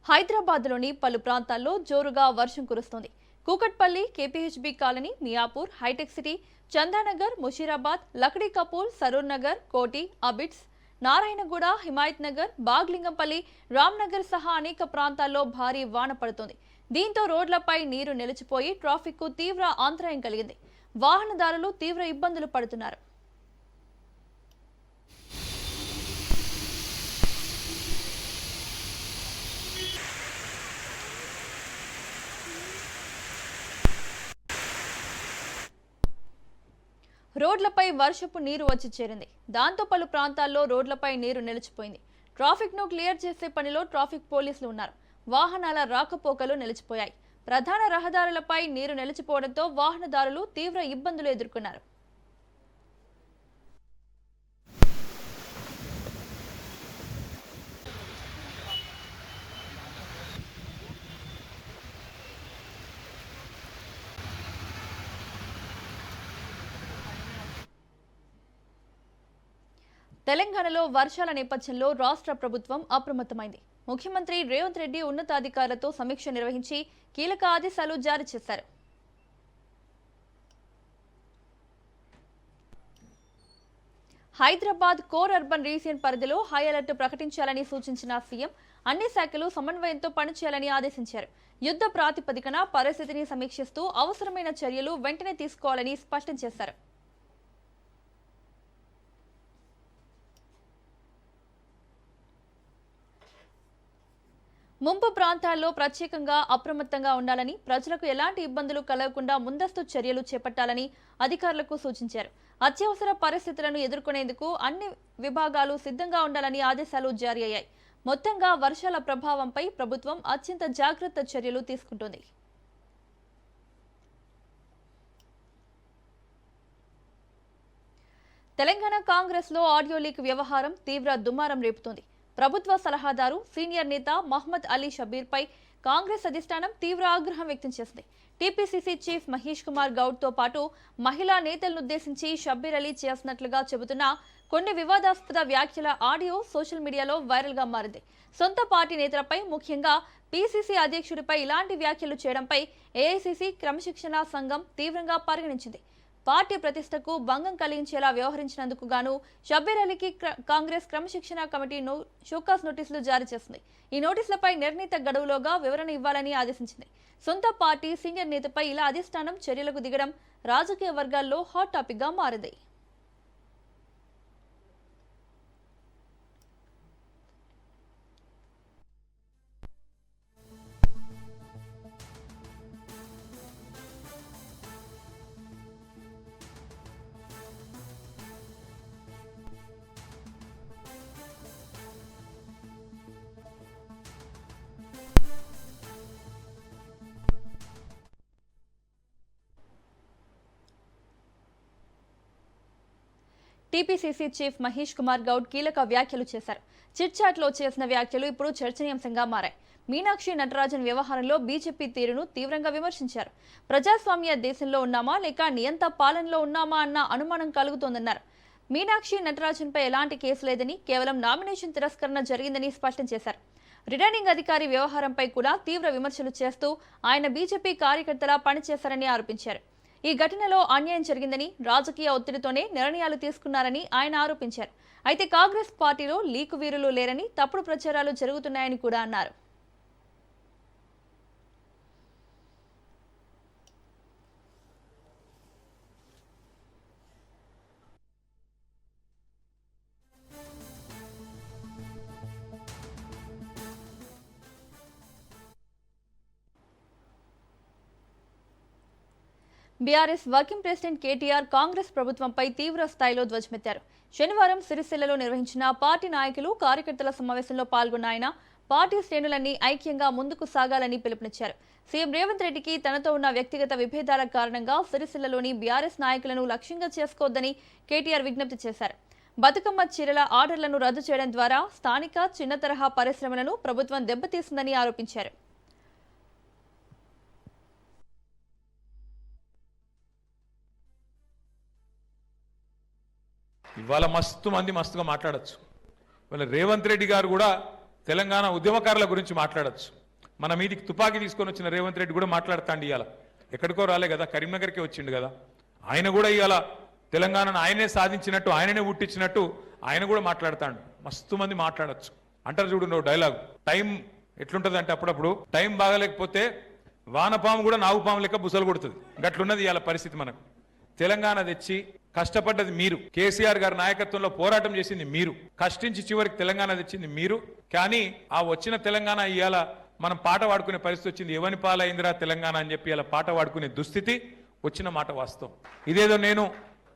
హైదరాబాద్లోని పలు ప్రాంతాల్లో జోరుగా వర్షం కురుస్తోంది. కూకట్పల్లి, కేపీహెచ్బీ కాలనీ, మియాపూర్, హైటెక్ సిటీ, చందానగర్, ముషీరాబాద్, లక్డీ కపూర్, సరూర్ నగర్, కోటి, అబిడ్స్, నారాయణగూడ, హిమాయత్ నగర్, బాగ్లింగంపల్లి, రామ్నగర్ సహా అనేక ప్రాంతాల్లో భారీ వాన పడుతోంది. దీంతో రోడ్లపై నీరు నిలిచిపోయి ట్రాఫిక్కు తీవ్ర అంతరాయం కలిగింది. వాహనదారులు తీవ్ర ఇబ్బందులు పడుతున్నారు. రోడ్లపై వర్షపు నీరు వచ్చి చేరింది. దాంతో పలు ప్రాంతాల్లో రోడ్లపై నీరు నిలిచిపోయింది. ట్రాఫిక్ ను క్లియర్ చేసే పనిలో ట్రాఫిక్ పోలీసులు ఉన్నారు. వాహనాల రాకపోకలు నిలిచిపోయాయి. ప్రధాన రహదారులపై నీరు నిలిచిపోవడంతో వాహనదారులు తీవ్ర ఇబ్బందులు ఎదుర్కొన్నారు. తెలంగాణలో వర్షాల నేపథ్యంలో రాష్ట్ర ప్రభుత్వం అప్రమత్తమైంది. ముఖ్యమంత్రి రేవంత్ రెడ్డి ఉన్నతాధికారులతో సమీక్ష నిర్వహించి కీలక ఆదేశాలు జారీ చేశారు. హైదరాబాద్ కోర్ అర్బన్ రీజియన్ పరిధిలో హై అలర్ట్ ప్రకటించాలని సూచించిన సీఎం అన్ని శాఖలు సమన్వయంతో పనిచేయాలని ఆదేశించారు. యుద్ధ ప్రాతిపదికన పరిస్థితిని సమీక్షిస్తూ అవసరమైన చర్యలు వెంటనే తీసుకోవాలని స్పష్టం చేశారు. ముంపు ప్రాంతాల్లో ప్రత్యేకంగా అప్రమత్తంగా ఉండాలని, ప్రజలకు ఎలాంటి ఇబ్బందులు కలగకుండా ముందస్తు చర్యలు చేపట్టాలని అధికారులకు సూచించారు. అత్యవసర పరిస్థితులను ఎదుర్కొనేందుకు అన్ని విభాగాలు సిద్ధంగా ఉండాలని ఆదేశాలు జారీ అయ్యాయి. మొత్తంగా వర్షాల ప్రభావంపై ప్రభుత్వం అత్యంత జాగ్రత్త చర్యలు తీసుకుంటోంది. తెలంగాణ కాంగ్రెస్ లో ఆడియో లీక్ వ్యవహారం తీవ్ర దుమారం రేపుతోంది. ప్రభుత్వ సలహాదారు సీనియర్ నేత మహ్మద్ అలీ షబీర్ పై కాంగ్రెస్ అధిష్టానం తీవ్ర ఆగ్రహం వ్యక్తం చేసింది. టీపీసీసీ చీఫ్ మహేష్ కుమార్ గౌడ్ తో పాటు మహిళా నేతలనుద్దేశించి షబీర్ అలీ చేసినట్లుగా చెబుతున్న కొన్ని వివాదాస్పద వ్యాఖ్యల ఆడియో సోషల్ మీడియాలో వైరల్ గా మారింది. సొంత పార్టీ నేతలపై, ముఖ్యంగా పీసీసీ అధ్యక్షుడిపై ఇలాంటి వ్యాఖ్యలు చేయడంపై ఏఐసీసీ క్రమశిక్షణ సంఘం తీవ్రంగా పరిగణించింది. పార్టీ ప్రతిష్టకు భంగం కలిగించేలా వ్యవహరించినందుకు గాను షబ్బీర్ అలీకి కాంగ్రెస్ క్రమశిక్షణ కమిటీ షోకాస్ నోటీసులు జారీ చేసింది. ఈ నోటీసులపై నిర్ణీత గడువులోగా వివరణ ఇవ్వాలని ఆదేశించింది. సొంత పార్టీ సీనియర్ నేతపై ఇలా అధిష్టానం చర్యలకు దిగడం రాజకీయ వర్గాల్లో హాట్ టాపిక్ గా మారింది. టీపీసీసీ చీఫ్ మహేష్ కుమార్ గౌడ్ కీలక వ్యాఖ్యలు చేశారు. చిట్ చాట్ లో చేసిన వ్యాఖ్యలు ఇప్పుడు చర్చనీయాంశంగా మారాయి. మీనాక్షి నటరాజన్ వ్యవహారంలో బీజేపీ తీరును తీవ్రంగా విమర్శించారు. ప్రజాస్వామ్య దేశంలో ఉన్నామా లేక నియంత పాలనలో ఉన్నామా అన్న అనుమానం కలుగుతోందన్నారు. మీనాక్షి నటరాజన్ పై ఎలాంటి కేసు లేదని, కేవలం నామినేషన్ తిరస్కరణ జరిగిందని స్పష్టం చేశారు. రిటర్నింగ్ అధికారి వ్యవహారంపై కూడా తీవ్ర విమర్శలు చేస్తూ ఆయన బీజేపీ కార్యకర్తలా పనిచేశారని ఆరోపించారు. ఈ ఘటనలో అన్యాయం జరిగిందని, రాజకీయ ఒత్తిడితోనే నిర్ణయాలు తీసుకున్నారని ఆయన ఆరోపించారు. అయితే కాంగ్రెస్ పార్టీలో లీకు వీరులు లేరని, తప్పుడు ప్రచారాలు జరుగుతున్నాయని కూడా అన్నారు. BRS working president KTR Congress ప్రభుత్వంపై తీవ్ర స్థాయిలో ధ్వజమెత్తారు. శనివారం సిరిసిల్లలో నిర్వహించిన పార్టీ నాయకులు, కార్యకర్తల సమావేశంలో పాల్గొన్న ఆయన పార్టీ శ్రేణులన్నీ ఐక్యంగా ముందుకు సాగాలని పిలుపునిచ్చారు. సీఎం రేవంత్ రెడ్డికి తనతో ఉన్న వ్యక్తిగత విభేదాల కారణంగా సిరిసిల్లలోని బీఆర్ఎస్ నాయకులను లక్ష్యంగా చేసుకోవద్దని కేటీఆర్ విజ్ఞప్తి చేశారు. బతుకమ్మ చీరల ఆర్డర్లను రద్దు చేయడం ద్వారా స్థానిక చిన్న తరహా పరిశ్రమలను ప్రభుత్వం దెబ్బతీసిందని ఆరోపించారు. ఇవాళ మస్తు మంది మస్తుగా మాట్లాడచ్చు. ఇవాళ రేవంత్ రెడ్డి గారు కూడా తెలంగాణ ఉద్యమకారుల గురించి మాట్లాడొచ్చు. మన మీదికి తుపాకీ తీసుకొని వచ్చిన రేవంత్ రెడ్డి కూడా మాట్లాడుతాండి. ఇవాళ ఎక్కడికో రాలే కదా, కరీంనగర్కే వచ్చిండు కదా. ఆయన కూడా ఇవాళ తెలంగాణను ఆయనే సాధించినట్టు, ఆయననే పుట్టించినట్టు ఆయన కూడా మాట్లాడతాడు. మస్తు మంది మాట్లాడొచ్చు. అంటారు చూడు డైలాగ్, టైం ఎట్లుంటది అంటే అప్పుడప్పుడు టైం బాగాలేకపోతే వానపాము కూడా నాగుపాము లెక్క బుసలు కొడుతుంది. గట్లున్నది ఇవాళ పరిస్థితి. మనకు తెలంగాణ తెచ్చి కష్టపడ్డది మీరు, కేసీఆర్ గారి నాయకత్వంలో పోరాటం చేసింది మీరు, కష్టించి చివరికి తెలంగాణ తెచ్చింది మీరు. కానీ ఆ వచ్చిన తెలంగాణ ఇవాళ మనం పాట పాడుకునే పరిస్థితి వచ్చింది. ఎవని పాలైందిరా తెలంగాణ అని చెప్పి ఇలా పాట పాడుకునే దుస్థితి వచ్చిన మాట వాస్తవం. ఇదేదో నేను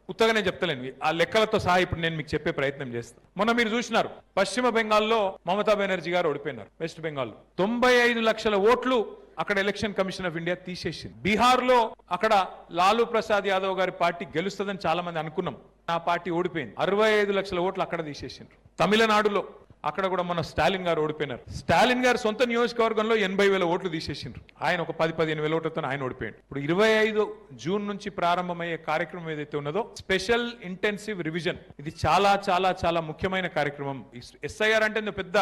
ఉత్తగానే చెప్తలేను, ఆ లెక్కలతో సహా ఇప్పుడు నేను మీకు చెప్పే ప్రయత్నం చేస్తాను. మొన్న మీరు చూసినారు, పశ్చిమ బెంగాల్లో మమతా బెనర్జీ గారు ఓడిపోయినారు. వెస్ట్ బెంగాల్లో 95 లక్షల ఓట్లు అక్కడ ఎలక్షన్ కమిషన్ ఆఫ్ ఇండియా తీసేసింది. బీహార్ లో అక్కడ లాలూ ప్రసాద్ యాదవ్ గారి పార్టీ గెలుస్తుందని చాలా మంది అనుకున్నాం. ఆ పార్టీ ఓడిపోయింది. 65 లక్షల ఓట్లు అక్కడ తీసేసిండ్రు. తమిళనాడులో అక్కడ కూడా మన స్టాలిన్ గారు ఓడిపోయినారు. స్టాలిన్ గారు సొంత నియోజకవర్గంలో 80,000 ఓట్లు తీసేసిండ్రు. ఆయన ఒక 10-15 ఓట్లతో ఆయన ఓడిపోయాడు. ఇప్పుడు 25 జూన్ నుంచి ప్రారంభమయ్యే కార్యక్రమం ఏదైతే ఉన్నదో స్పెషల్ ఇంటెన్సివ్ రివిజన్, ఇది చాలా చాలా చాలా ముఖ్యమైన కార్యక్రమం. ఎస్ఐఆర్ అంటే పెద్ద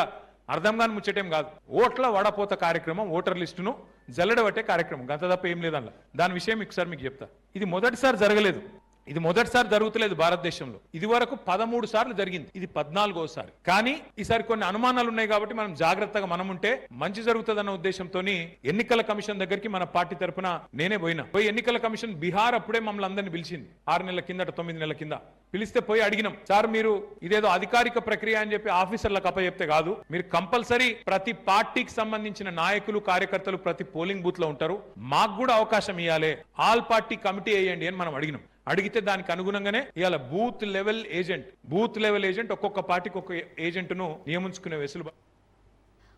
అర్థం కాని ముచ్చటేం కాదు. ఓట్ల వడపోత కార్యక్రమం, ఓటర్ లిస్టును జల్లడబట్టే కార్యక్రమం, గంత తప్ప ఏం లేదన్న. దాని విషయం ఒకసారి మీకు చెప్తా. ఇది మొదటిసారి జరగలేదు, ఇది మొదటిసారి జరుగుతలేదు భారతదేశంలో. ఇది వరకు 13 సార్లు జరిగింది, ఇది 14వసారి. కానీ ఈసారి కొన్ని అనుమానాలు ఉన్నాయి కాబట్టి మనం జాగ్రత్తగా మనం ఉంటే మంచి జరుగుతుందన్న ఉద్దేశంతో ఎన్నికల కమిషన్ దగ్గరికి మన పార్టీ తరఫున నేనే పోయి ఎన్నికల కమిషన్ బీహార్ అప్పుడే మమ్మల్ని అందరినీ పిలిచింది. 6 నెలల కిందట 9 నెలల కింద పిలిస్తే పోయి అడిగినాం, సార్ మీరు ఇదేదో అధికారిక ప్రక్రియ అని చెప్పి ఆఫీసర్లకు అప్పచెప్తే కాదు, మీరు కంపల్సరీ ప్రతి పార్టీకి సంబంధించిన నాయకులు కార్యకర్తలు ప్రతి పోలింగ్ బూత్ లో ఉంటారు, మాకు కూడా అవకాశం ఇవ్వాలి, ఆల్ పార్టీ కమిటీ వేయండి అని మనం అడిగినాం. అడిగితే దానికి అనుగుణంగానే ఇవాళ బూత్ లెవెల్ ఏజెంట్ ఒక్కొక్క పార్టీకి ఒక్కొక్క ఏజెంట్ను నియమించుకునే వెసులుబాటు.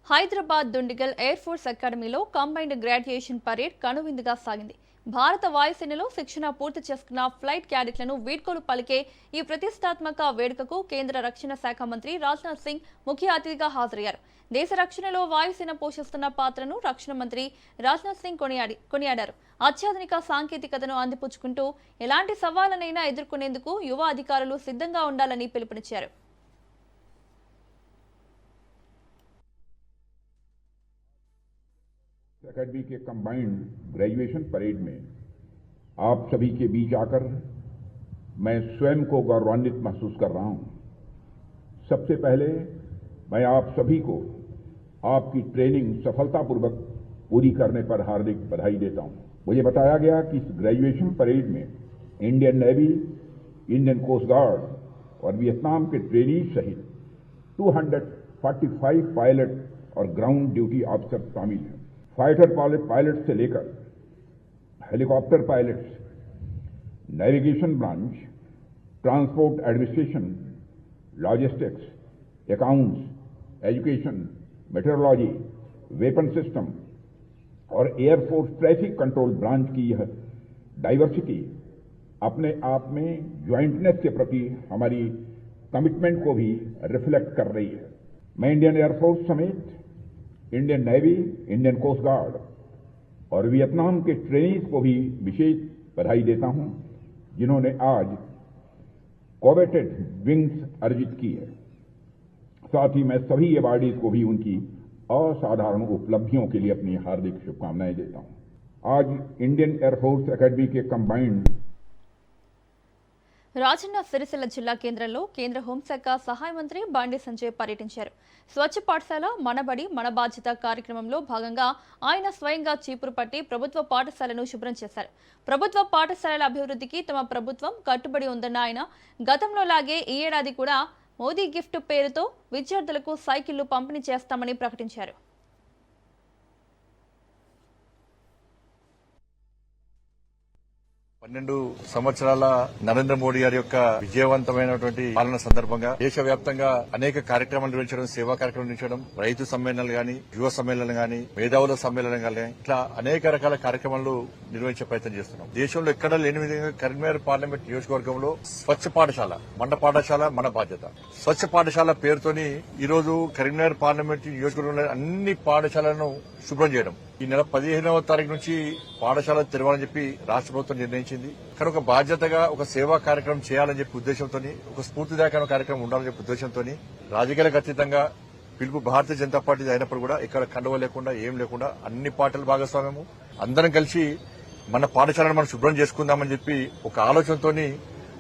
హైదరాబాద్ దుండిగల్ ఎయిర్ ఫోర్స్ అకాడమీలో కంబైన్డ్ గ్రాడ్యుయేషన్ పరేడ్ కనువిందుగా సాగింది. భారత వాయుసేనలో శిక్షణ పూర్తి చేసుకున్న ఫ్లైట్ క్యాడెట్లను వీడ్కోలు పలికే ఈ ప్రతిష్టాత్మక వేడుకకు కేంద్ర రక్షణ శాఖ మంత్రి రాజ్నాథ్ సింగ్ ముఖ్య అతిథిగా హాజరయ్యారు. దేశ రక్షణలో వాయుసేన పోషిస్తున్న పాత్రను రక్షణ మంత్రి రాజ్నాథ్ సింగ్ కొనియాడారు. అత్యాధునిక సాంకేతికతను అందిపుచ్చుకుంటూ ఎలాంటి సవాళ్లనైనా ఎదుర్కొనేందుకు యువ అధికారులు సిద్ధంగా ఉండాలని పిలుపునిచ్చారు. अकेडमी के कंबाइंड ग्रेजुएशन परेड में आप सभी के बीच आकर मैं स्वयं को गौरवान्वित महसूस कर रहा हूं। सबसे पहले मैं आप सभी को आपकी ट्रेनिंग सफलतापूर्वक पूरी करने पर हार्दिक बधाई देता हूं। मुझे बताया गया कि इस ग्रेजुएशन परेड में Indian Navy, Indian Coast Guard और वियतनाम के ट्रेनी सहित 245 पायलट और ग्राउंड ड्यूटी ऑफिसर शामिल हैं। फाइटर पायलट से लेकर helicopter pilots, navigation branch, transport administration, logistics, accounts, education, metrology, weapon system और एयरफोर्स ट्रैफिक कंट्रोल ब्रांच की यह डाइवर्सिटी अपने आप में ज्वाइंटनेस के प्रति हमारी कमिटमेंट को भी रिफ्लेक्ट कर रही है। मैं इंडियन एयरफोर्स समेत Indian Navy, Indian Coast Guard और वियतनाम के ट्रेनीज को भी विशेष बधाई देता हूं, जिन्होंने आज कोवेटेड विंग्स अर्जित की है। साथ ही मैं सभी अवार्डीज को भी उनकी असाधारण उपलब्धियों के लिए अपनी हार्दिक शुभकामनाएं देता हूं। आज इंडियन एयरफोर्स अकेडमी के कंबाइंड రాజన్న సిరిసిల్ల జిల్లా కేంద్రంలో కేంద్ర హోంశాఖ సహాయ మంత్రి బండి సంజయ్ పర్యటించారు. స్వచ్ఛ పాఠశాల మనబడి మన బాధ్యత కార్యక్రమంలో భాగంగా ఆయన స్వయంగా చీపురు పట్టి ప్రభుత్వ పాఠశాలను శుభ్రం చేశారు. ప్రభుత్వ పాఠశాలల అభివృద్ధికి తమ ప్రభుత్వం కట్టుబడి ఉందన్న ఆయన గతంలో లాగే ఈ ఏడాది కూడా మోదీ గిఫ్ట్ పేరుతో విద్యార్థులకు సైకిళ్లు పంపిణీ చేస్తామని ప్రకటించారు. 12 సంవత్సరాల నరేంద్ర మోడీ గారి యొక్క విజయవంతమైనటువంటి పాలన సందర్భంగా దేశవ్యాప్తంగా అనేక కార్యక్రమాలు నిర్వహించడం, సేవా కార్యక్రమాలు నిర్వహించడం, రైతు సమ్మేళనాలు గాని, యువ సమ్మేళనం గాని, మేధావుల సమ్మేళనం గాని, ఇట్లా అనేక రకాల కార్యక్రమాలు నిర్వహించే ప్రయత్నం చేస్తున్నాం. దేశంలో ఎక్కడ లేని విధంగా కరీంనగర్ పార్లమెంట్ నియోజకవర్గంలో స్వచ్ఛ పాఠశాల మన బాధ్యత, స్వచ్ఛ పాఠశాల పేరుతోని ఈ రోజు కరీంనగర్ పార్లమెంట్ నియోజకవర్గంలో అన్ని పాఠశాలను శుభ్రం చేయడం. ఈ నెల 15వ తారీఖు నుంచి పాఠశాల తెరవాలని చెప్పి రాష్ట్ర ప్రభుత్వం నిర్ణయించింది. కానీ ఒక బాధ్యతగా ఒక సేవా కార్యక్రమం చేయాలని చెప్పి ఉద్దేశంతో, ఒక స్ఫూర్తిదాయకమైన కార్యక్రమం ఉండాలని చెప్పి ఉద్దేశంతో రాజకీయాలకు అతీతంగా పిలుపు భారతీయ జనతా పార్టీ అయినప్పుడు కూడా ఇక్కడ కండువ లేకుండా ఏం లేకుండా అన్ని పార్టీల భాగస్వామ్యము అందరం కలిసి మన పాఠశాలను మనం శుభ్రం చేసుకుందామని చెప్పి ఒక ఆలోచనతోని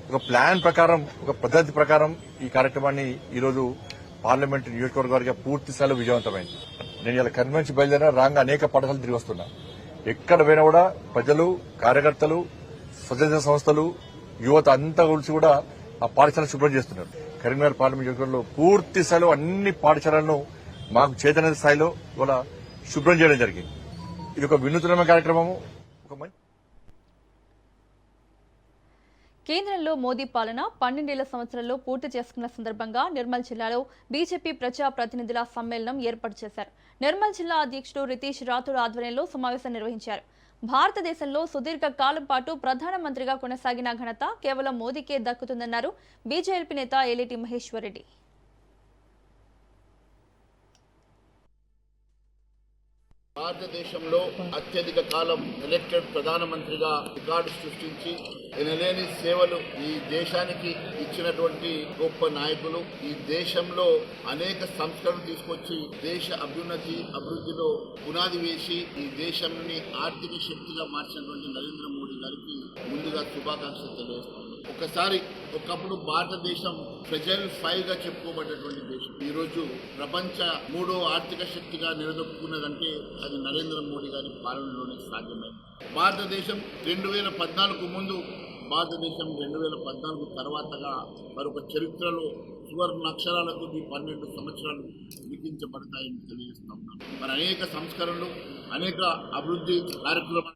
ఒక ప్లాన్ ప్రకారం ఒక పద్ధతి ప్రకారం ఈ కార్యక్రమాన్ని ఈరోజు పార్లమెంట్ నియోజకవర్గానికి పూర్తి స్థాయిలో విజయవంతమైంది. నేను ఇలా కన్వెన్షన్ బయలుదేరిన రాంగ్ అనేక పాఠశాలలు తిరిగి వస్తున్నా. ఎక్కడ పోయినా కూడా ప్రజలు, కార్యకర్తలు, స్వచ్ఛంద సంస్థలు, యువత అంతా కలిసి కూడా ఆ పాఠశాలను శుభ్రం చేస్తున్నారు. కరీంనగర్ పార్లమెంట్ నియోజకవర్గంలో పూర్తి స్థాయిలో అన్ని పాఠశాలలను మాకు చేతన స్థాయిలో ఇవాళ శుభ్రం చేయడం జరిగింది. ఇది ఒక వినూత్నమైన కార్యక్రమము. కేంద్రంలో మోదీ పాలన 12 సంవత్సరాల్లో పూర్తి చేసుకున్న సందర్భంగా నిర్మల్ జిల్లాలో బీజేపీ ప్రజా ప్రతినిధుల సమ్మేళనం ఏర్పాటు చేశారు. నిర్మల్ జిల్లా అధ్యక్షుడు రితీష్ రాథోడ్ ఆధ్వర్యంలో సమావేశం నిర్వహించారు. భారతదేశంలో సుదీర్ఘ కాలం పాటు ప్రధానమంత్రిగా కొనసాగిన ఘనత కేవలం మోదీకే దక్కుతుందన్నారు బీజేపీ నేత ఏలేటి మహేశ్వర్ రెడ్డి. భారతదేశంలో అత్యధిక కాలం ఎలక్టెడ్ ప్రధానమంత్రిగా రికార్డు సృష్టించి ఎనలేని సేవలు ఈ దేశానికి ఇచ్చినటువంటి గొప్ప నాయకులు, ఈ దేశంలో అనేక సంస్కరణలు తీసుకొచ్చి దేశ అభివృద్ధిలో పునాది వేసి ఈ దేశాన్ని ఆర్థిక శక్తిగా మార్చినటువంటి నరేంద్ర మోడీ గారికి ముందుగా శుభాకాంక్షలు తెలియజేస్తున్నాను. ఒకప్పుడు భారతదేశం ఫ్రెజైల్ 5 గా చెప్పుకోబడ్డటువంటి దేశం ఈరోజు ప్రపంచ 3వ ఆర్థిక శక్తిగా నిలదొక్కున్నదంటే అది నరేంద్ర మోడీ గారి పాలనలోనే సాధ్యమైంది. భారతదేశం 2014 ముందు, భారతదేశం 2014 తర్వాతగా మరొక చరిత్రలో సువర్ణ అక్షరాలతో ఈ 12 సంవత్సరాలు లిఖించబడతాయని తెలియజేస్తా ఉన్నాను. మరి అనేక సంస్కరణలు, అనేక అభివృద్ధి కార్యక్రమాలు.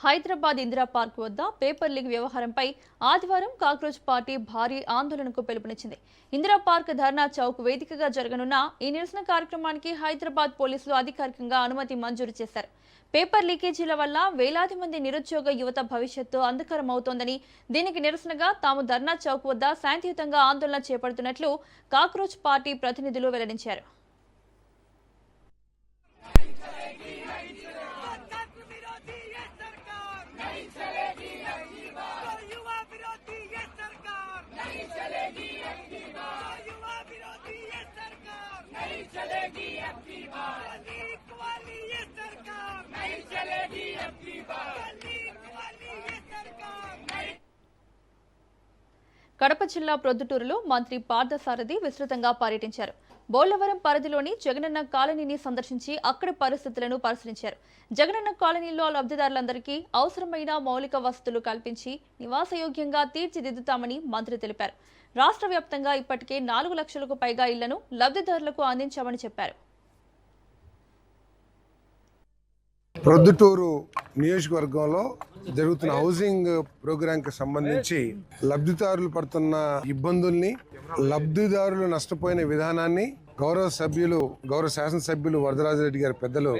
హైదరాబాద్ ఇందిరా పార్క్ వద్ద పేపర్ లీక్ వ్యవహారంపై ఆదివారం కాక్రోచ్ పార్టీ భారీ ఆందోళనకు పిలుపునిచ్చింది. ఇందిరా పార్క్ ధర్నా చౌక్ వేదికగా జరగనున్న ఈ నిరసన కార్యక్రమానికి హైదరాబాద్ పోలీసులు అధికారికంగా అనుమతి మంజూరు చేశారు. పేపర్ లీకేజీల వల్ల వేలాది మంది నిరుద్యోగ యువత భవిష్యత్తు అంధకారమవుతోందని, దీనికి నిరసనగా తాము ధర్నా చౌక్ వద్ద శాంతియుతంగా ఆందోళన చేపడుతున్నట్లు కాక్రోచ్ పార్టీ ప్రతినిధులు వెల్లడించారు. కడప జిల్లా ప్రొద్దుటూరులో మంత్రి పార్థసారథి విస్తృతంగా పర్యటించారు. బోలవరం పరిధిలోని జగనన్న కాలనీని సందర్శించి అక్కడి పరిస్థితులను పరిశీలించారు. జగనన్న కాలనీలో లబ్ధిదారులందరికీ అవసరమైన మౌలిక వసతులు కల్పించి నివాసయోగ్యంగా తీర్చిదిద్దుతామని మంత్రి తెలిపారు. రాష్ట్ర వ్యాప్తంగా ఇప్పటికే 4 లక్షలకు పైగా ఇళ్లను లబ్ధిదారులకు అందించామని చెప్పారు. ప్రొద్దుటూరు నియోజకవర్గంలో జరుగుతున్న హౌసింగ్ ప్రోగ్రాంకి సంబంధించి లబ్ధిదారులు పడుతున్న ఇబ్బందుల్ని, లబ్ధిదారులు నష్టపోయిన విధానాన్ని గౌరవ శాసనసభ్యులు వరదరాజరెడ్డి గారి పెద్దలు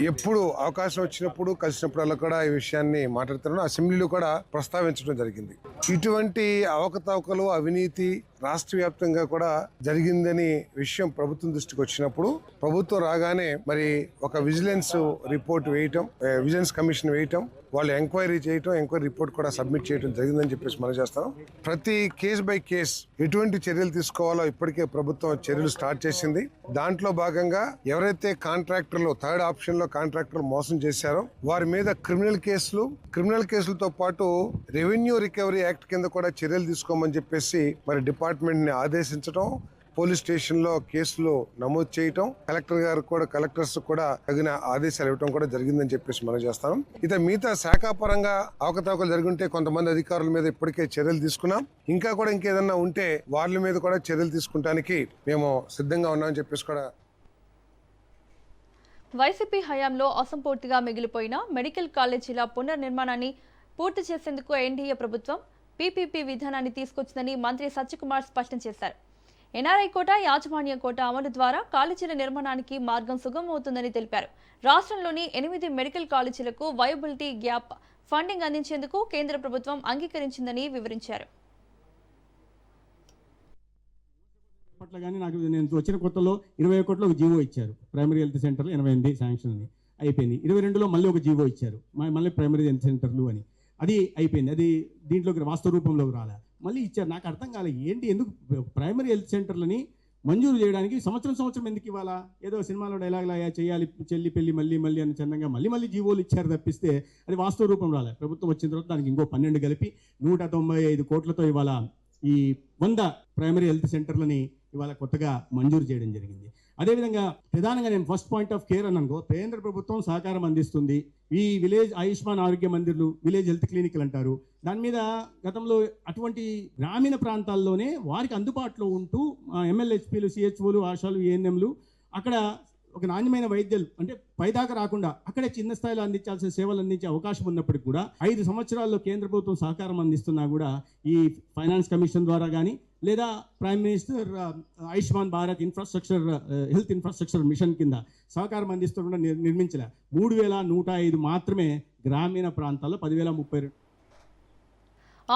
ఎప్పుడు అవకాశం వచ్చినప్పుడు కలిసినప్పుడల్లా కూడా ఈ విషయాన్ని మాట్లాడుతున్నాను. అసెంబ్లీలో కూడా ప్రస్తావించడం జరిగింది. ఇటువంటి అవకతవకలు, అవినీతి రాష్ట్ర వ్యాప్తంగా కూడా జరిగిందని విషయం ప్రభుత్వం దృష్టికి వచ్చినప్పుడు ప్రభుత్వం రాగానే మరి ఒక విజిలెన్స్ రిపోర్ట్ వేయటం, విజిలెన్స్ కమిషన్ వేయటం, వాళ్ళు ఎంక్వైరీ చేయటం, ఎంక్వైరీ రిపోర్ట్ కూడా సబ్మిట్ చేయడం జరిగిందని చెప్పేసి మనం చేస్తాం. ప్రతి కేసు బై కేసు ఎటువంటి చర్యలు తీసుకోవాలో ఇప్పటికే ప్రభుత్వం చర్యలు స్టార్ట్ చేసింది. దాంట్లో భాగంగా ఎవరైతే కాంట్రాక్టర్లు థర్డ్ ఆప్షన్ లో కాంట్రాక్టర్లు మోసం చేశారో వారి మీద క్రిమినల్ కేసులతో పాటు రెవెన్యూ రికవరీ యాక్ట్ కింద కూడా చర్యలు తీసుకోమని చెప్పేసి మరి డిపార్ట్మెంట్ ని ఆదేశించడం, పోలీస్ స్టేషన్ లో కేసులు నమోదు చేయటం, కలెక్టర్స్ కూడా తగిన ఆదేశాలు ఇవ్వడం కూడా జరిగిందని చెప్పేసి మనం చేస్తాం. ఇక మిగతా శాఖాపరంగా అవకతవకలు జరుగుంటే కొంతమంది అధికారుల మీద ఇప్పటికే చర్యలు తీసుకున్నాం. ఇంకా కూడా ఇంకేదన్నా ఉంటే వాళ్ళ మీద కూడా చర్యలు తీసుకుంటానికి మేము సిద్ధంగా ఉన్నామని చెప్పేసి కూడా. వైసీపీ హయాంలో అసంపూర్తిగా మిగిలిపోయిన మెడికల్ కాలేజీల పునర్నిర్మాణాన్ని పూర్తి చేసేందుకు ఎన్డీఏ ప్రభుత్వం పీపీపీ విధానాన్ని తీసుకొచ్చిందని మంత్రి సత్యకుమార్ స్పష్టం చేశారు. ఎన్ఆర్ఐ కోట, యాజమాన్య కోట అమలు ద్వారా కాలేజీల నిర్మాణానికి మార్గం సుగమవుతుందని తెలిపారు. రాష్ట్రంలోని 8 మెడికల్ కాలేజీలకు వయబిలిటీ గ్యాప్ ఫండింగ్ అందించేందుకు కేంద్ర ప్రభుత్వం అంగీకరించిందని వివరించారు. నేను వచ్చిన కొత్తలో 21 కోట్ల ఒక జీవో ఇచ్చారు. ప్రైమరీ హెల్త్ సెంటర్లు 88 శాంక్షన్ అని అయిపోయింది. 22లో మళ్ళీ ఒక జీవో ఇచ్చారు, మళ్ళీ ప్రైమరీ హెల్త్ సెంటర్లు అని. అది అయిపోయింది. అది దీంట్లోకి వాస్తవ రూపంలోకి రాలే, మళ్ళీ ఇచ్చారు. నాకు అర్థం కాలేదు ఏంటి, ఎందుకు ప్రైమరీ హెల్త్ సెంటర్లని మంజూరు చేయడానికి సంవత్సరం ఎందుకు ఇవ్వాలా? ఏదో సినిమాలో డైలాగ్ లాగా చేయాలి చెల్లి పెళ్లి మళ్ళీ అని చందంగా మళ్ళీ జీవోలు ఇచ్చారు తప్పిస్తే అది వాస్తవ రూపం రాలే. ప్రభుత్వం వచ్చిన తర్వాత దానికి ఇంకో 12 కలిపి 195 కోట్లతో ఇవాళ ఈ 100 ప్రైమరీ హెల్త్ సెంటర్లని ఇవాళ కొత్తగా మంజూరు చేయడం జరిగింది. అదేవిధంగా ప్రధానంగా నేను ఫస్ట్ పాయింట్ ఆఫ్ కేర్ అన్నాను, కేంద్ర ప్రభుత్వం సహకారం అందిస్తుంది. ఈ విలేజ్ ఆయుష్మాన్ ఆరోగ్య మందిర్లు, విలేజ్ హెల్త్ క్లినిక్లు అంటారు. దాని మీద గతంలో అటువంటి గ్రామీణ ప్రాంతాల్లోనే వారికి అందుబాటులో ఉంటూ MLHPలు, CHOలు, ఆశాలు, ANMలు అక్కడ ఒక నాణ్యమైన వైద్యులు అంటే పైదాకా రాకుండా అక్కడే చిన్న స్థాయిలో అందించాల్సిన సేవలు అందించే అవకాశం ఉన్నప్పటికీ కూడా 5 సంవత్సరాల్లో కేంద్ర ప్రభుత్వం సహకారం అందిస్తున్నా కూడా ఈ ఫైనాన్స్ కమిషన్ ద్వారా కానీ లేదా prime minister Ayushman Bharat health infrastructure machine కింద సహకారం అందిస్తుండగా నిర్మించలే. 3105 మాత్రమే గ్రామీణ ప్రాంతాల్లో 10,032.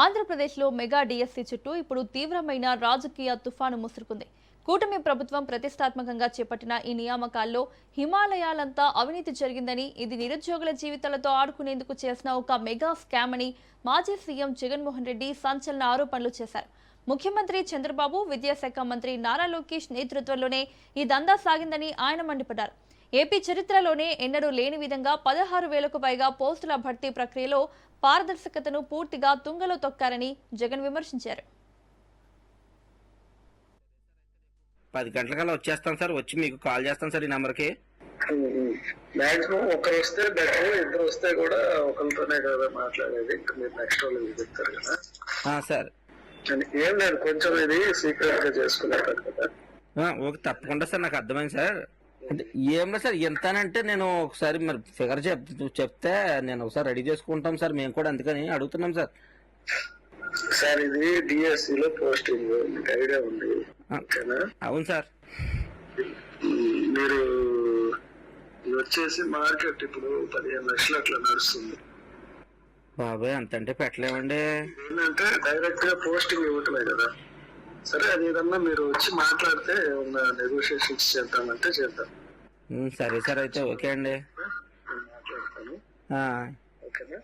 ఆంధ్రప్రదేశ్లో మెగా డిఎస్సీ చుట్టూ ఇప్పుడు తీవ్రమైన రాజకీయ తుఫాను ముసురుకుంది. కూటమి ప్రభుత్వం ప్రతిష్టాత్మకంగా చేపట్టిన ఈ నియామకాల్లో హిమాలయాలంతా అవినీతి జరిగిందని, ఇది నిరుద్యోగుల జీవితాలతో ఆడుకునేందుకు చేసిన ఒక మెగా స్కామ్ అని మాజీ సీఎం జగన్మోహన్ రెడ్డి సంచలన ఆరోపణలు చేశారు. ముఖ్యమంత్రి చంద్రబాబు, విద్యాశాఖ మంత్రి నారా లోకేష్ నేతృత్వంలోనే ఈ దందా సాగిందని ఆయన మండిపడ్డారు. ఏపీ చరిత్రలోనే ఎన్నడూ లేని విధంగా 16,000కు పైగా పోస్టుల భర్తీ ప్రక్రియలో పారదర్శకతను పూర్తిగా తుంగలో తొక్కారని జగన్ విమర్శించారు. 10 గంటలకల్లా వచ్చేస్తాం సార్, వచ్చి మీకు కాల్ చేస్తాం సార్ ఈ నెంబర్కి. మాక్సిమం ఒకరు వస్తే బెటర్, 2 వస్తే కూడా ఒకరితోనే కదా మాట్లాడేది. ఇంకా మీరు నెక్స్ట్ వాళ్ళకి చెప్తారు కదా సార్. ఏం లేదు, కొంచెం ఇది సీక్రెట్ గా చేసుకునేది కదా. ఓకే, తప్పకుండా సార్, నాకు అర్థమైంది సార్. అంటే ఏం లేదు సార్, ఎంతనంటే నేను ఒకసారి మరి ఫిగర్ చెప్తే నేను ఒకసారి రెడీ చేసుకుంటాం సార్, మేము కూడా అందుకని అడుగుతున్నాం సార్. సార్ ఇది డిఎస్సి లో పోస్టింగ్, మీకు ఐడియా ఉంది? అవును సార్. మీరు వచ్చేసి మార్కెట్ ఇప్పుడు 15 లక్షలు అట్లా నడుస్తుంది. బాబాయ్ అంతంటే పెట్టలేమండి. ఏంటంటే డైరెక్ట్ గా పోస్టింగ్ ఇవ్వటమే కదా. సరే, అది ఏదన్నా మీరు వచ్చి మాట్లాడితే నెగోషియేషన్స్ చేద్దామంటే చేద్దాం. సరే సార్, అయితే ఓకే అండి. మాట్లాడతాను. ఓకేనా?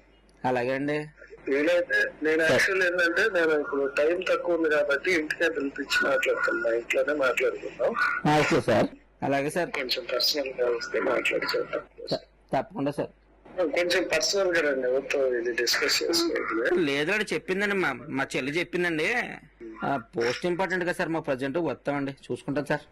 అలాగే అండి. వీలైతే నేను యాక్చువల్ ఏంటంటే నేను ఇప్పుడు టైం తక్కువ ఉంది కాబట్టి ఇంటికే పిలిపించి మాట్లాడతాను. మా ఇంట్లోనే మాట్లాడుకుందాం. ఓకే సార్, అలాగే సార్. కొంచెం పర్సనల్ గా వస్తే మాట్లాడి చేద్దాం. తప్పకుండా సార్. కొంచెం పర్సనల్ గా రండి, ఎవరితో ఇది డిస్కస్ చేసుకోవాలి. లేదండి, చెప్పిందండి మా చెల్లి చెప్పిందండి. పోస్ట్ ఇంపార్టెంట్ కదా సార్, మా ప్రజెంట్ వస్తామండి, చూసుకుంటాం సార్.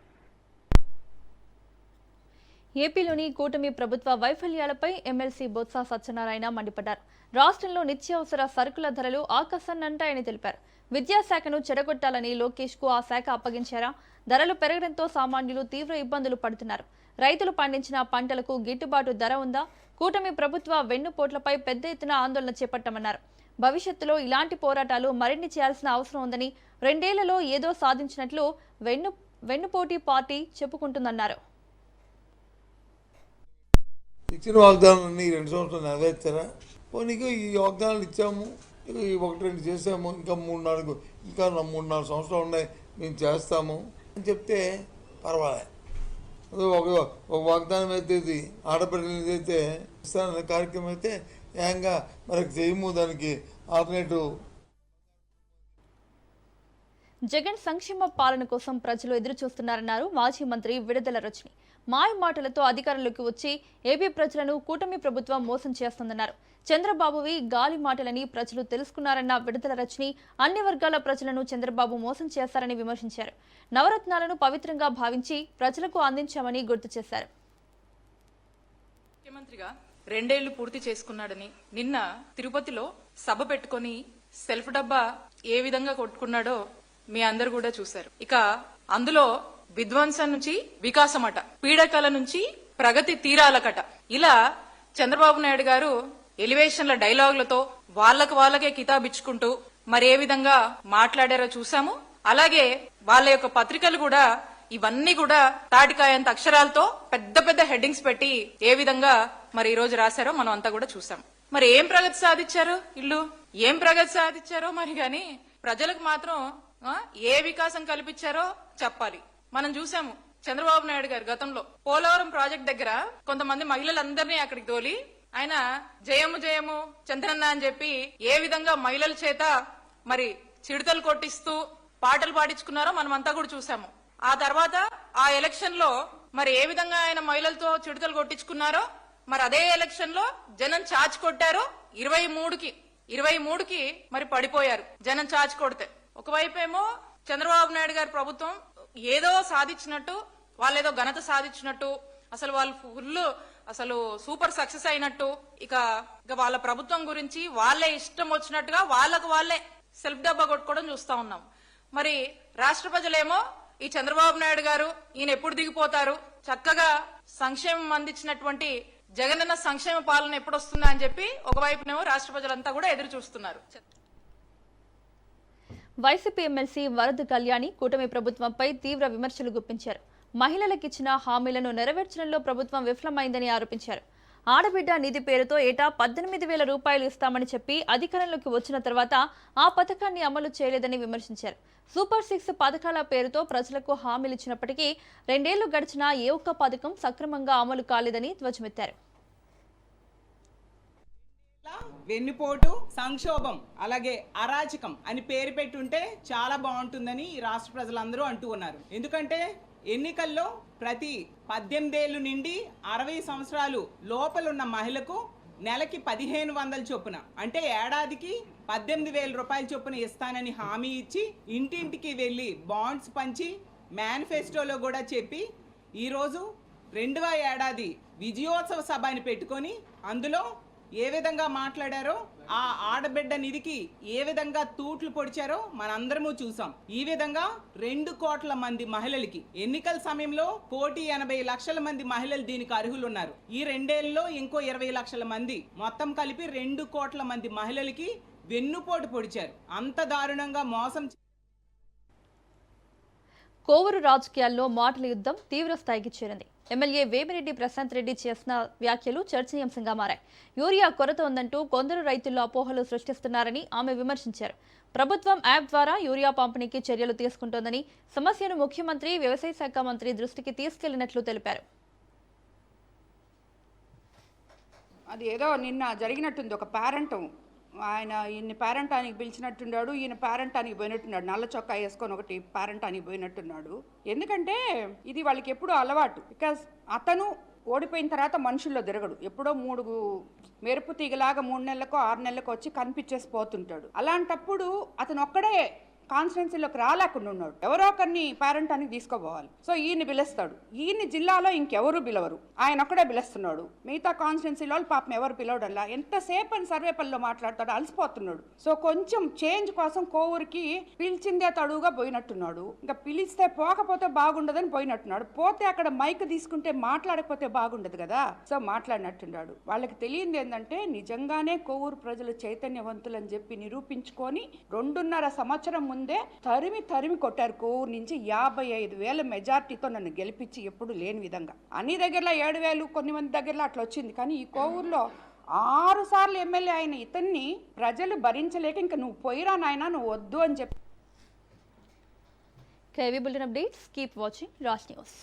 ఏపీలోని కూటమి ప్రభుత్వ వైఫల్యాలపై ఎమ్మెల్సీ బొత్స సత్యనారాయణ మండిపడ్డారు. రాష్ట్రంలో నిత్యావసర సరుకుల ధరలు ఆకాశాన్నంటాయని తెలిపారు. విద్యాశాఖను చెడగొట్టాలని లోకేష్ కు ఆ శాఖ అప్పగించారా? ధరలు పెరగడంతో సామాన్యులు తీవ్ర ఇబ్బందులు పడుతున్నారు. రైతులు పండించిన పంటలకు గిట్టుబాటు ధర ఉందా? కూటమి ప్రభుత్వ వెన్నుపోట్లపై పెద్ద ఎత్తున ఆందోళన చేపట్టామన్నారు. భవిష్యత్తులో ఇలాంటి పోరాటాలు మరిన్ని చేయాల్సిన అవసరం ఉందని, 2 ఏళ్లలో ఏదో సాధించినట్లు వెన్నుపోటీ పార్టీ చెప్పుకుంటుందన్నారు. ఇచ్చిన వాగ్దానాన్ని 2 సంవత్సరాలు నెరవేర్చారా? పోనీకు ఈ వాగ్దానాలు ఇచ్చాము, 1-2 చేసాము, ఇంకా 3-4 సంవత్సరాలు ఉన్నాయి, మేము చేస్తాము అని చెప్తే పర్వాలేదు. ఒక వాగ్దానం అయితే ఇది ఆడపిల్లలు అయితే ఇస్తానన్న కార్యక్రమం అయితే ఏకంగా మనకు చేయము, దానికి ఆల్టర్నేటివ్. జగన్ సంక్షేమ పాలన కోసం ప్రజలు ఎదురు చూస్తున్నారన్నారు మాజీ మంత్రి విడుదల రజని. మాయ మాటలతో అధికారంలోకి వచ్చి ఏపీ ప్రజలను కూటమి ప్రభుత్వం మోసం చేస్తుందన్నారు. చంద్రబాబువి గాలి మాటలని ప్రజలు తెలుసుకున్నారన్న విడుదల రజని అన్ని వర్గాల ప్రజలను చంద్రబాబు మోసం చేశారని విమర్శించారు. నవరత్నాలను పవిత్రంగా భావించి ప్రజలకు అందించామని గుర్తు చేశారు. ముఖ్యమంత్రిగా 2 ఏళ్లు పూర్తి చేసుకున్నాడని నిన్న తిరుపతిలో సభ పెట్టుకుని సెల్ఫ్ డబ్బా ఏ విధంగా కొట్టుకున్నాడో మీ అందరు కూడా చూశారు. ఇక అందులో విధ్వంసం నుంచి వికాసమట, పీడకల నుంచి ప్రగతి తీరాలకట, ఇలా చంద్రబాబు నాయుడు గారు ఎలివేషన్ల డైలాగులతో వాళ్ళకే కితాబిచ్చుకుంటూ మరి ఏ విధంగా మాట్లాడారో చూసాము. అలాగే వాళ్ళ యొక్క పత్రికలు కూడా ఇవన్నీ కూడా తాటికాయంత అక్షరాలతో పెద్ద పెద్ద హెడ్డింగ్స్ పెట్టి ఏ విధంగా మరి ఈ రోజు రాశారో మనం అంతా కూడా చూసాం. మరి ఏం ప్రగతి సాధించారు ఇల్లు, ఏం ప్రగతి సాధించారో మరి గాని ప్రజలకు మాత్రం ఏ వికాసం కల్పించారో చెప్పాలి. మనం చూసాము చంద్రబాబు నాయుడు గారు గతంలో పోలవరం ప్రాజెక్ట్ దగ్గర కొంతమంది మహిళలందరినీ అక్కడికి తోలి ఆయన జయము జయము చంద్రన్న అని చెప్పి ఏ విధంగా మహిళల చేత మరి చిడతలు కొట్టిస్తూ పాటలు పాడించుకున్నారో మనం అంతా కూడా చూసాము. ఆ తర్వాత ఆ ఎలక్షన్ లో మరి ఏ విధంగా ఆయన మహిళలతో చిడతలు కొట్టించుకున్నారో మరి అదే ఎలక్షన్ లో జనం చాచి కొట్టారు 23కి మరి పడిపోయారు జనం చాచి కొడితే. ఒకవైపు ఏమో చంద్రబాబు నాయుడు గారి ప్రభుత్వం ఏదో సాధించినట్టు, వాళ్ళేదో ఘనత సాధించినట్టు, అసలు వాళ్ళు ఫుల్ అసలు సూపర్ సక్సెస్ అయినట్టు, ఇక వాళ్ళ ప్రభుత్వం గురించి వాళ్ళే ఇష్టం వచ్చినట్టుగా వాళ్ళే సెల్ఫ్ డబ్బా కొట్టుకోవడం చూస్తా ఉన్నాం. మరి రాష్ట్ర ప్రజలేమో ఈ చంద్రబాబు నాయుడు గారు ఈయన ఎప్పుడు దిగిపోతారు, చక్కగా సంక్షేమం అందించినటువంటి జగనన్న సంక్షేమ పాలన ఎప్పుడు వస్తుందా అని చెప్పి ఒకవైపునేమో రాష్ట్ర ప్రజలంతా కూడా ఎదురు చూస్తున్నారు. వైసీపీ ఎమ్మెల్సీ వరద కళ్యాణి కూటమి ప్రభుత్వంపై తీవ్ర విమర్శలు గుప్పించారు. మహిళలకిచ్చిన హామీలను నెరవేర్చడంలో ప్రభుత్వం విఫలమైందని ఆరోపించారు. ఆడబిడ్డ నిధి పేరుతో ఏటా 18,000 రూపాయలు ఇస్తామని చెప్పి అధికారంలోకి వచ్చిన తర్వాత ఆ పథకాన్ని అమలు చేయలేదని విమర్శించారు. సూపర్ 6 పథకాల పేరుతో ప్రజలకు హామీలు ఇచ్చినప్పటికీ 2 ఏళ్లు గడిచినా ఏ ఒక్క పథకం సక్రమంగా అమలు కాలేదని ధ్వజమెత్తారు. వెన్నుపోటు, సంక్షోభం, అలాగే అరాచకం అని పేరు పెట్టుంటే చాలా బాగుంటుందని ఈ రాష్ట్ర ప్రజలందరూ అంటూ ఉన్నారు. ఎందుకంటే ఎన్నికల్లో ప్రతి 18 ఏళ్లు నుండి 60 సంవత్సరాలు లోపలున్న మహిళకు నెలకి 1,500 చొప్పున, అంటే ఏడాదికి 18,000 రూపాయల చొప్పున ఇస్తానని హామీ ఇచ్చి ఇంటింటికి వెళ్ళి బాండ్స్ పంచి మేనిఫెస్టోలో కూడా చెప్పి ఈరోజు 2వ ఏడాది విజయోత్సవ సభ అని పెట్టుకొని అందులో ఏ విధంగా మాట్లాడారో, ఆ ఆడబిడ్డ నిధికి ఏ విధంగా తూట్లు పొడిచారో మనందరము చూసాం. ఈ విధంగా 2 కోట్ల మంది మహిళలకి ఎన్నికల సమయంలో 1,80,00,000 మంది మహిళలు దీనికి అర్హులు ఉన్నారు. ఈ 2 ఏళ్లలో ఇంకో 20 లక్షల మంది, మొత్తం కలిపి 2 కోట్ల మంది మహిళలకి వెన్నుపోటు పొడిచారు. అంత దారుణంగా మోసం. కోవూరు రాజకీయాల్లో మాటల యుద్ధం తీవ్ర స్థాయికి చేరింది. ఎమ్మెల్యే వేమిరెడ్డి ప్రశాంత్ రెడ్డి చేసిన వ్యాఖ్యలు చర్చనీయాంశంగా మారాయి. యూరియా కొరత ఉందంటూ కొందరు రైతుల్లో అపోహలు సృష్టిస్తున్నారని ఆమె విమర్శించారు. ప్రభుత్వం యాప్ ద్వారా యూరియా పంపిణీకి చర్యలు తీసుకుంటోందని, సమస్యను ముఖ్యమంత్రి, వ్యవసాయ శాఖ మంత్రి దృష్టికి తీసుకెళ్లినట్లు తెలిపారు. అది ఏదో నిన్న జరిగినట్టుంది. ఒక పేరెంట్ ఆయన ఈయన పేరెంటానికి పిలిచినట్టున్నాడు, ఈయన పేరెంటానికి పోయినట్టున్నాడు, నల్ల చొక్కా వేసుకొని ఒకటి పేరెంటానికి పోయినట్టున్నాడు. ఎందుకంటే ఇది వాళ్ళకి ఎప్పుడూ అలవాటు. బికాజ్ అతను ఓడిపోయిన తర్వాత మనుషుల్లో తిరగడు. ఎప్పుడో 3 మెరుపు తీగలాగా 3 నెలలకో 6 నెలలకో వచ్చి కనిపించేసి పోతుంటాడు. అలాంటప్పుడు అతను ఒక్కడే కాన్స్టిట్యున్సీలోకి రాలేకుండా ఉన్నాడు. ఎవరో ఒకరిని పేరెంటానికి తీసుకోపోవాలి. సో ఈయన పిలుస్తాడు. ఈయన జిల్లాలో ఇంకెవరు పిలవరు, ఆయన ఒక్కడే పిలుస్తున్నాడు. మిగతా కాన్స్టిట్యున్సీలో పాపం ఎవరు పిలవడల్లా. ఎంతసేపు అని సర్వేపల్లిలో మాట్లాడతాడు, అలసిపోతున్నాడు. సో కొంచెం చేంజ్ కోసం కోవూరికి పిలిచిందే తడువుగా పోయినట్టున్నాడు. ఇంకా పిలిస్తే పోకపోతే బాగుండదని పోయినట్టున్నాడు. పోతే అక్కడ మైక్ తీసుకుంటే మాట్లాడకపోతే బాగుండదు కదా, సో మాట్లాడినట్టున్నాడు. వాళ్ళకి తెలియంది ఏంటంటే నిజంగానే కోవూరు ప్రజలు చైతన్యవంతులని చెప్పి నిరూపించుకొని 2.5 సంవత్సరం ముందే తరిమి కొట్టారు. కోవూరు నుంచి 55,000 మెజార్టీతో నన్ను గెలిపించి ఎప్పుడు లేని విధంగా. అన్ని దగ్గరలో 7,000, కొన్ని మంది దగ్గరలో అట్లా వచ్చింది. కానీ ఈ కోవూరులో 6 సార్లు ఎమ్మెల్యే అయిన ఇతన్ని ప్రజలు భరించలేక ఇంకా నువ్వు పోయిరా నాయనా, నువ్వు వద్దు అని చెప్పి. KV bulletin updates, keep watching Raj news.